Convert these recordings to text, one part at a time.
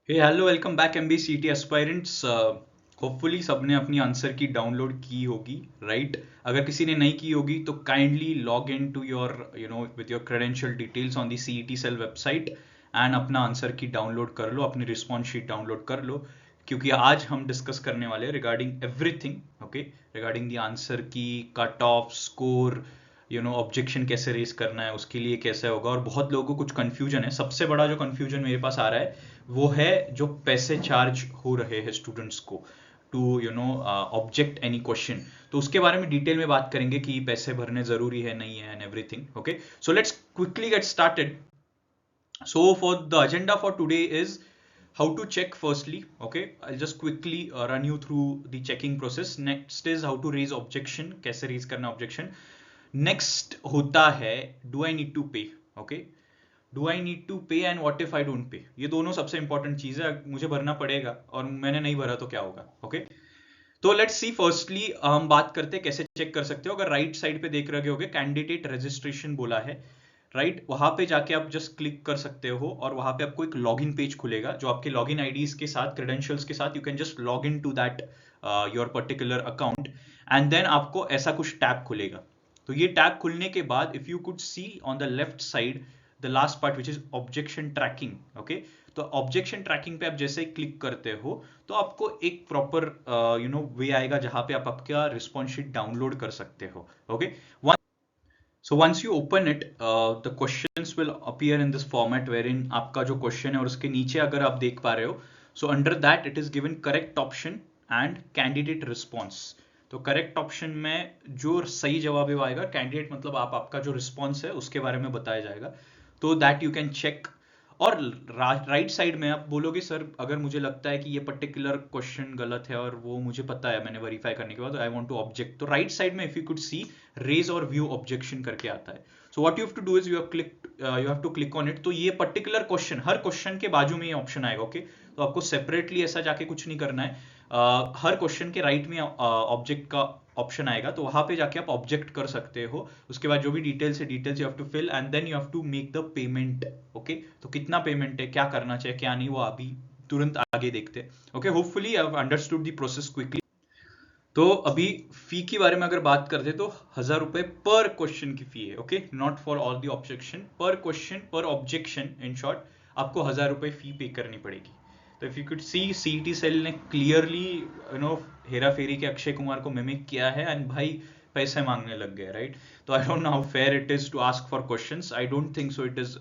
हे hello welcome back MBCT aspirants. Hopefully सबने अपनी answer key download की होगी, राइट? अगर किसी ने नहीं की होगी तो kindly log in to your with your credential details on the CET cell website and अपना आंसर की डाउनलोड कर लो, अपनी रिस्पॉन्स शीट डाउनलोड कर लो, क्योंकि आज हम डिस्कस करने वाले हैं regarding everything, okay? Regarding the answer की, कट ऑफ, स्कोर, ऑब्जेक्शन कैसे रेज करना है, उसके लिए कैसे होगा। और बहुत लोगों को कुछ कंफ्यूजन है। सबसे बड़ा जो कंफ्यूजन मेरे पास आ रहा है वो है जो पैसे चार्ज हो रहे हैं स्टूडेंट्स को टू ऑब्जेक्ट एनी क्वेश्चन। तो उसके बारे में डिटेल में बात करेंगे कि पैसे भरने जरूरी है नहीं है and everything. Okay, so let's quickly get started. So for the agenda for today is how to check firstly. Okay, I'll just quickly run you through the checking process. Next is how to raise objection, कैसे raise करना objection. Next होता है do I need to pay. Okay, do I need to pay and what if I don't pay. ये दोनों सबसे important चीज है। मुझे भरना पड़ेगा और मैंने नहीं भरा तो क्या होगा। ओके, तो लेट्स सी। फर्स्टली हम बात करते हैं कैसे चेक कर सकते हो। अगर राइट साइड पे देख रहे होगे कैंडिडेट रजिस्ट्रेशन बोला है, राइट? वहां पे जाके आप जस्ट क्लिक कर सकते हो और वहां पे आपको एक लॉगिन पेज खुलेगा जो आपके लॉगिन आईडीज के साथ, क्रेडेंशियल्स के साथ, you can just log in to that your particular account and then आपको ऐसा कुछ टैब खुलेगा। तो ये टैब खुलने के बाद if you could see on the left side the last part which is objection tracking. Okay, तो ऑब्जेक्शन ट्रैकिंग पे आप जैसे क्लिक करते हो तो आपको एक प्रॉपर वे आएगा जहां पे आप आपका रिस्पॉन्स शीट डाउनलोड कर सकते हो। Okay, so once you open it, the questions will appear in this format wherein आपका जो क्वेश्चन है और उसके नीचे अगर आप देख पा रहे हो, so under that it is given correct option and candidate response. तो करेक्ट ऑप्शन में जो सही जवाब है वो आएगा, कैंडिडेट मतलब आप, आपका जो रिस्पॉन्स है उसके बारे में बताया जाएगा, तो दैट यू कैन चेक। और राइट साइड में आप बोलोगे सर अगर मुझे लगता है कि ये पर्टिकुलर क्वेश्चन गलत है और वो मुझे पता है, मैंने वेरीफाई करने के बाद आई वांट टू ऑब्जेक्ट, तो राइट साइड में if you could see raise और व्यू ऑब्जेक्शन करके आता है। So what you have to do is you have to click on it. तो ये पर्टिकुलर क्वेश्चन, हर क्वेश्चन के बाजू में ये ऑप्शन आएगा। ओके, तो आपको सेपरेटली ऐसा जाके कुछ नहीं करना है। हर क्वेश्चन के राइट में ऑब्जेक्ट का ऑप्शन आएगा, तो वहां पे जाके आप ऑब्जेक्ट कर सकते हो। उसके बाद जो भी डिटेल्स है, details you have to fill and then you have to make the payment. Okay, तो कितना पेमेंट है, क्या करना चाहिए, क्या नहीं, वो अभी तुरंत आगे देखते हैं। Okay, hopefully I have understood the process quickly. तो अभी फी के बारे में अगर बात करते तो 1,000 रुपए पर क्वेश्चन की फी है। Okay, not for all the objection, पर क्वेश्चन, पर ऑब्जेक्शन, इन शॉर्ट आपको 1,000 रुपए फी पे करनी पड़ेगी। तो if you could see CET cell ने क्लियरली हेरा फेरी के अक्षय कुमार को मिमिक किया है एंड भाई पैसे मांगने लग गए, राइट? तो I don't know how fair it is to ask for questions. I don't think so it is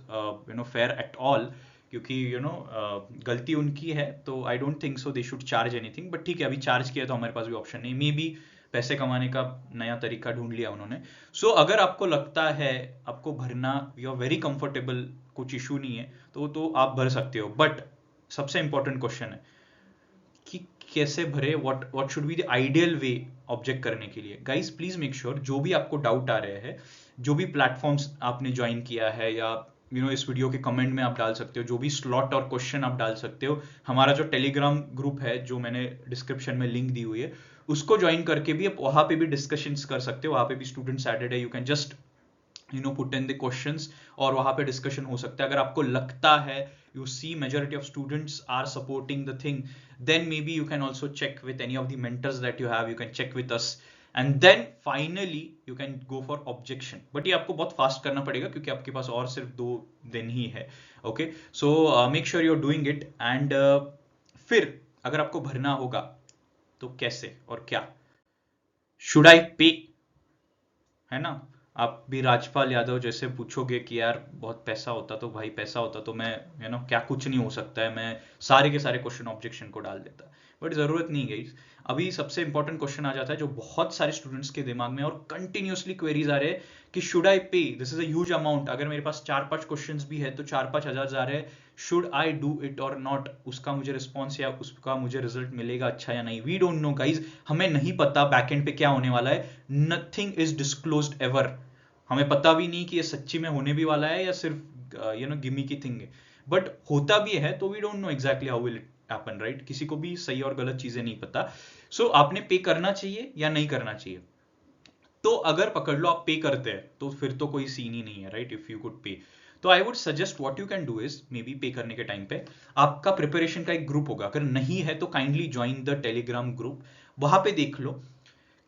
fair at all, क्योंकि गलती उनकी है, तो I don't think so they should charge anything. But ठीक है, अभी चार्ज किया तो हमारे पास भी ऑप्शन नहीं, मे बी पैसे कमाने का नया तरीका ढूंढ लिया उन्होंने। सो अगर आपको लगता है आपको भरना, यू आर वेरी कंफर्टेबल, कुछ इशू नहीं है, तो आप भर सकते हो। बट सबसे इंपॉर्टेंट क्वेश्चन है कि कैसे भरे, what should be the ideal way object करने के लिए। गाइस प्लीज मेक श्योर जो भी आपको डाउट आ रहे हैं, जो भी प्लेटफॉर्म्स आपने ज्वाइन किया है, या इस वीडियो के कमेंट में आप डाल सकते हो, जो भी स्लॉट और क्वेश्चन आप डाल सकते हो। हमारा जो टेलीग्राम ग्रुप है जो मैंने डिस्क्रिप्शन में लिंक दी हुई है, उसको ज्वाइन करके भी आप वहां पे भी डिस्कशंस कर सकते हो। वहां पे भी स्टूडेंट्स एडेड है, you can just put in the questions और वहां पे डिस्कशन हो सकता है। अगर आपको लगता है you see majority of students are supporting the thing, then maybe you can also check with any of the mentors that you have, you can check with us and then finally you can go for objection. but ये आपको बहुत fast करना पड़ेगा क्योंकि आपके पास और सिर्फ 2 दिन ही है। Okay, so make sure you are doing it and फिर अगर आपको भरना होगा तो कैसे और क्या, शुड आई पे, है ना? आप भी राजपाल यादव जैसे पूछोगे कि यार बहुत पैसा होता तो, भाई पैसा होता तो मैं क्या कुछ नहीं हो सकता है, मैं सारे के सारे क्वेश्चन ऑब्जेक्शन को डाल देता। बट जरूरत नहीं गई। अभी सबसे इंपॉर्टेंट क्वेश्चन आ जाता है जो बहुत सारे स्टूडेंट्स के दिमाग में और कंटिन्यूअसली क्वेरीज आ रहे हैं कि शुड आई पे, this is a huge amount, अगर मेरे पास 4-5 क्वेश्चंस भी है तो 4-5 हजार जा रहे हैं, शुड आई डू इट और नॉट, उसका मुझे रिस्पॉन्स या उसका मुझे रिजल्ट मिलेगा अच्छा या नहीं। वी डोंट नो गाइज, हमें नहीं पता बैकएंड पे क्या होने वाला है। Nothing is disclosed ever. हमें पता भी नहीं कि ये सच्ची में होने भी वाला है या सिर्फ गिमी की थिंग है। बट होता भी है तो we don't know exactly how will it happen, right? किसी को भी सही और गलत चीजें नहीं पता। सो आपने पे करना चाहिए या नहीं करना चाहिए। तो अगर पकड़ लो आप पे करते हैं तो फिर तो कोई सीन ही नहीं है, राइट? इफ यू कुड पे, तो I would suggest what you can do is may be पे करने के टाइम पे आपका प्रिपरेशन का एक ग्रुप होगा, अगर नहीं है तो kindly join the Telegram group, वहां पे देख लो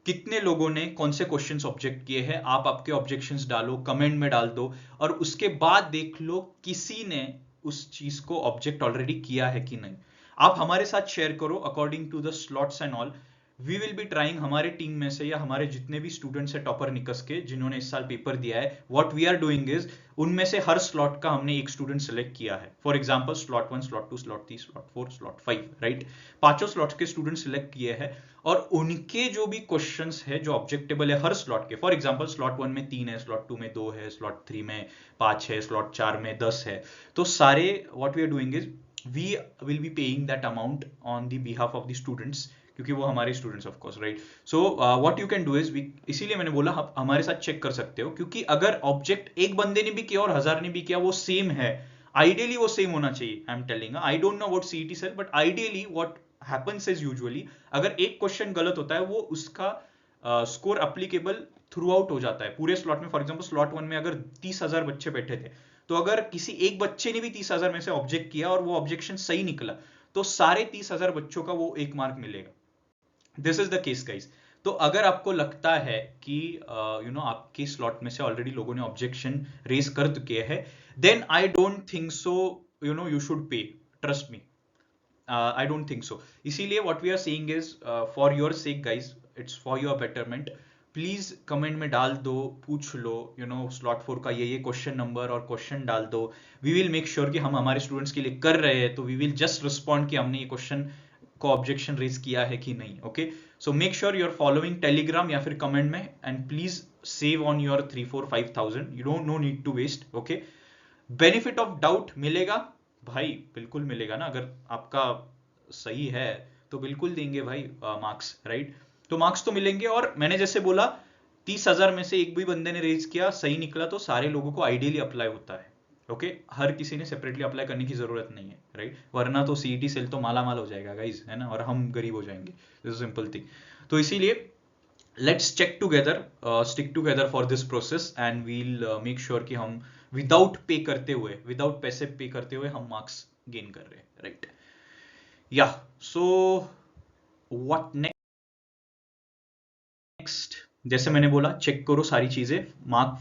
कितने लोगों ने कौन से क्वेश्चंस ऑब्जेक्ट किए हैं, आप आपके ऑब्जेक्शंस डालो, कमेंट में डाल दो, और उसके बाद देख लो किसी ने उस चीज को ऑब्जेक्ट ऑलरेडी किया है कि नहीं। आप हमारे साथ शेयर करो according to the slots and all. We will be trying, हमारे टीम में से या हमारे जितने भी स्टूडेंट्स हैं टॉपर निकस के जिन्होंने इस साल पेपर दिया है, what we are doing is उनमें से हर स्लॉट का हमने एक स्टूडेंट सेलेक्ट किया है। For example slot 1, slot 2, slot 3, slot 4, slot 5, right, पांचों स्लॉट्स के स्टूडेंट सिलेक्ट किए हैं, और उनके जो भी क्वेश्चंस है जो ऑब्जेक्टेबल है हर स्लॉट के, फॉर एग्जांपल स्लॉट 1 में 3 है, स्लॉट 2 में 2 है, स्लॉट 3 में 5 है, स्लॉट 4 में 10 है, तो सारे what we are doing is we will be paying that amount on the behalf of the students, क्योंकि वो हमारे students of course, right. So what you can do is, इसीलिए मैंने बोला आप हमारे साथ चेक कर सकते हो, क्योंकि अगर ऑब्जेक्ट एक बंदे ने भी किया और 1000 ने भी किया, वो सेम है, आइडियली वो सेम होना चाहिए। I am telling, I don't know what CET said, but ideally what happens is usually अगर एक क्वेश्चन गलत होता है वो उसका स्कोर अप्लीकेबल थ्रू आउट हो जाता है पूरे स्लॉट में। फॉर एग्जांपल स्लॉट 1 में अगर 30,000 बच्चे बैठे थे, तो अगर किसी एक बच्चे ने भी 30,000 में से ऑब्जेक्ट किया और वो ऑब्जेक्शन सही निकला, तो सारे 30,000 बच्चों का वो 1 मार्क मिलेगा। This is the case guys. तो अगर आपको लगता है कि आपके स्लॉट में से ऑलरेडी लोगों ने ऑब्जेक्शन रेज कर चुके हैं, then I don't think so you should pay, trust me, I don't think so. इसीलिए what we are saying is for your sake guys, it's for your betterment. Please comment में डाल दो, पूछ लो slot 4 का ये क्वेश्चन नंबर और question डाल दो। वी विल मेक श्योर कि हम हमारे स्टूडेंट्स के लिए कर रहे हैं, तो वी विल जस्ट रिस्पॉन्ड कि हमने ये क्वेश्चन को ऑब्जेक्शन रेज किया है कि नहीं। Okay, so make sure you are following Telegram या फिर कमेंट में, and please save on your 3-4-5,000, you don't know need to waste. Okay, benefit of doubt मिलेगा भाई, बिल्कुल मिलेगा ना, अगर आपका सही है तो बिल्कुल देंगे भाई मार्क्स, राइट। तो मार्क्स तो मिलेंगे, और मैंने जैसे बोला 30,000 में से एक भी बंदे ने रेज किया, सही निकला, तो सारे लोगों को आइडियली अप्लाई होता है। ओके, हर किसी ने सेपरेटली अप्लाई करने की जरूरत नहीं है, राइट, वरना तो सीईटी सेल तो माला माल हो जाएगा गाइज, है ना, और हम गरीब हो जाएंगे। This is simple thing. तो इसीलिए let's check together, stick together for this process, and we'll make sure कि हम विदाउट पे करते हुए, विदाउट पैसे पे करते हुए हम मार्क्स गेन कर रहे हैं, राइट। या सो व्हाट नेक्स्ट, जैसे मैंने बोला चेक करो सारी चीजें, मार्क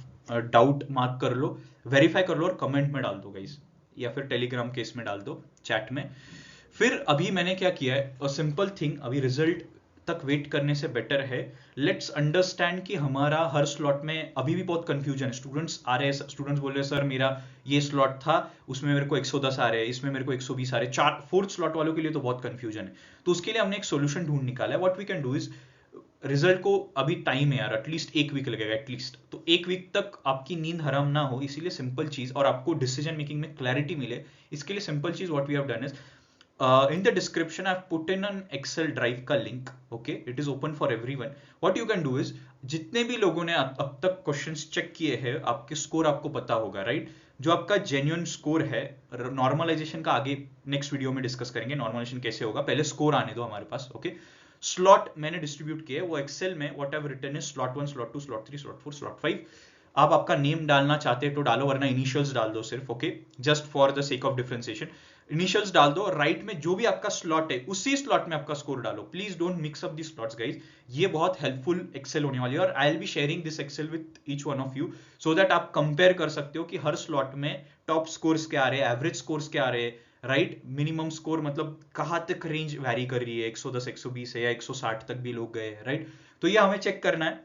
डाउट मार्क कर लो, वेरीफाई कर लो, और कमेंट में डाल दो गाइस, या फिर टेलीग्राम केस में डाल दो, चैट में। फिर अभी मैंने क्या किया है, अ सिंपल थिंग, अभी रिजल्ट तक वेट करने से बेटर है लेट्स अंडरस्टैंड कि हमारा हर स्लॉट में अभी भी बहुत कंफ्यूजन है। स्टूडेंट्स आ रहे हैं, स्टूडेंट्स बोल रहे हैं सर मेरा ये स्लॉट था, उसमें मेरे को 110 आ रहे हैं, इसमें मेरे को 120 आ रहे हैं, 4th स्लॉट वालों के लिए तो बहुत कंफ्यूजन है। तो उसके लिए हमने एक सोल्यूशन ढूंढ निकाला है। What we can do is, result को अभी टाइम है यार, एटलीस्ट 1 वीक लगेगा एटलीस्ट, तो 1 वीक तक आपकी नींद हराम ना हो, इसीलिए सिंपल चीज, और आपको डिसीजन मेकिंग में क्लैरिटी मिले, इसके लिए सिंपल चीज what we have done is, in the description I've put in an Excel drive का link, okay, it is open for everyone. What you can do is, जितने भी लोगों ने अब तक क्वेश्चंस चेक किए हैं, आपके स्कोर आपको पता होगा, राइट, जो आपका जेन्युइन स्कोर है, नॉर्मलाइजेशन का आगे नेक्स्ट वीडियो में डिस्कस करेंगे, नॉर्मलाइजेशन कैसे होगा, पहले स्कोर आने दो हमारे पास। ओके, स्लॉट मैंने डिस्ट्रीब्यूट किए, वो एक्सेल में what I have written is slot 1, slot 2, slot 3, slot 4, slot 5। आप आपका नेम डालना चाहते हैं तो डालो, वरना इनिशियल्स डाल दो सिर्फ, okay, just for the sake of differentiation, initials डाल दो, राइट में जो भी आपका स्लॉट है उसी स्लॉट में आपका स्कोर डालो। Please don't mix up the slots guys, ये बहुत हेल्पफुल एक्सेल होने वाली है, और I will be sharing this Excel with each one of you, so that आप कंपेयर कर सकते हो कि हर स्लॉट में टॉप स्कोर्स क्या आ रहे हैं, एवरेज स्कोर्स क्या आ रहे हैं, राइट, मिनिमम स्कोर मतलब कहां तक रेंज वैरी कर रही है, 110, 120 है, या 160 तक भी लोग गए, राइट। तो ये हमें चेक करना है,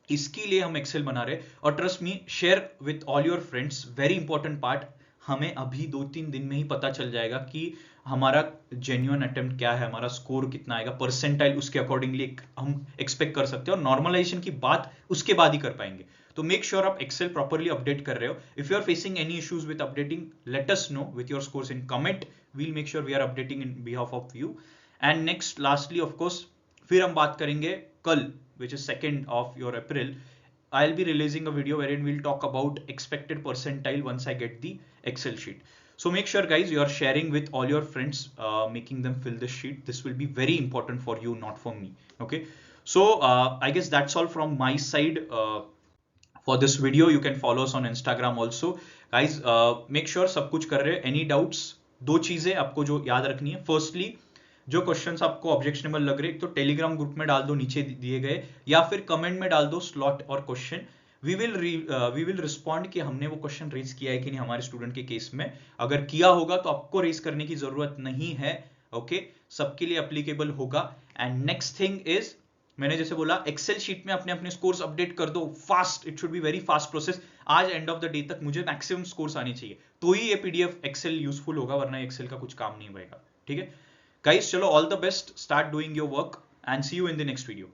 इसके लिए हम एक्सेल बना रहे हैं। और trust me, share with all your friends, very important part, हमें अभी 2-3 दिन में ही पता चल जाएगा कि हमारा जेन्युइन अटेम्प्ट क्या है, हमारा स्कोर कितना आएगा, परसेंटाइल उसके अकॉर्डिंगली हम एक्सपेक्ट कर सकते हैं, और नॉर्मलाइजेशन की बात उसके बाद ही कर पाएंगे। तो मेक श्योर आप एक्सेल प्रॉपरली अपडेट कर रहे हो। If you are facing any issues with updating, let us know with your scores in comment, we'll make sure we are updating in behalf of you. And next lastly of course, फिर हम बात करेंगे कल, which is 2nd of your April, I'll be releasing a video wherein we'll talk about expected percentile once I get the Excel sheet. So make sure guys you are sharing with all your friends, making them fill this sheet. This will be very important for you, not for me. Okay, so I guess that's all from my side for this video. You can follow us on Instagram also. Guys make sure सब कुछ कर रहे हो। Any doubts, दो चीजें आपको जो याद रखनी है, फर्स्टली जो क्वेश्चंस आपको ऑब्जेक्शनेबल लग रहे तो टेलीग्राम ग्रुप में डाल दो नीचे दिए गए, या फिर कमेंट में डाल दो स्लॉट और क्वेश्चन। वी विल रिस्पॉन्ड कि हमने वो क्वेश्चन रेज किया है कि नहीं हमारे स्टूडेंट के केस में। अगर किया होगा तो आपको रेज करने की जरूरत नहीं है, ओके सबके लिए एप्लीकेबल होगा। एंड नेक्स्ट थिंग इज, मैंने जैसे बोला एक्सेल शीट में अपने अपने स्कोर्स अपडेट कर दो fast, it should be very fast process. आज एंड ऑफ द डे तक मुझे मैक्सिमम स्कोर्स आने चाहिए, तो ही ये पीडीएफ एक्सेल यूजफुल होगा, वरना एक्सेल का कुछ काम नहीं होगा। ठीक है गाइस, चलो all the best, start doing your work and see you in the next video.